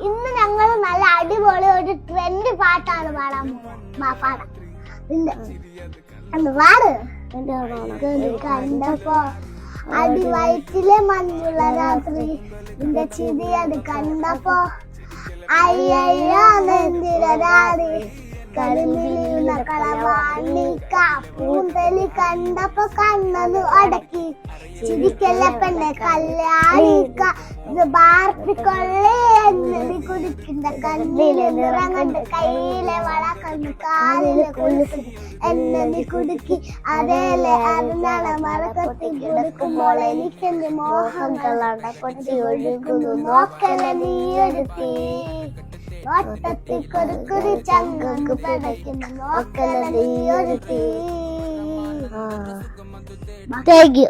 ഇന്ന് ഞങ്ങൾ നല്ല അടിപൊളി ഒരു ട്രെൻഡ് പാട്ടാണ് പാടാൻ പാടാം. പാട് കണ്ടപ്പോ അടിവയറ്റിലെ മഞ്ഞുള്ള രാത്രി നിന്റെ ചിരി അത് കണ്ടപ്പോ അയ്യോ നെഞ്ചിരാടി കളിമിലിയുന്ന കളവാണിക്ക പൂന്തലി കണ്ടപ്പോ കണ്ണു അടക്കി ചിരിക്കല്ല പെണ്ണെ കല്യാണിക്ക ഇത് ബാർപ്പിക്കൊള്ളേ എന്നത് കുടിക്കുന്ന കണ്ണിലെ നിറം കണ്ട് കയ്യിലെ വള കണ്ട് കാലിലെ കൊലുസ് എന്നെ കുടുക്കി അതേലെ അതിനാണ് മറക്കത്തി കൊടുക്കുമ്പോൾ എനിക്കെന്റെ മോഹങ്ങളാണ് പൊട്ടി ഒഴുകുന്നു നോക്കലെ നീ എടുത്തി നോട്ടത്തിൽ കൊടുക്കുറി ചങ്കു പടയ്ക്കുന്നു നോക്കലെ നീ എടുത്തി. Thank you.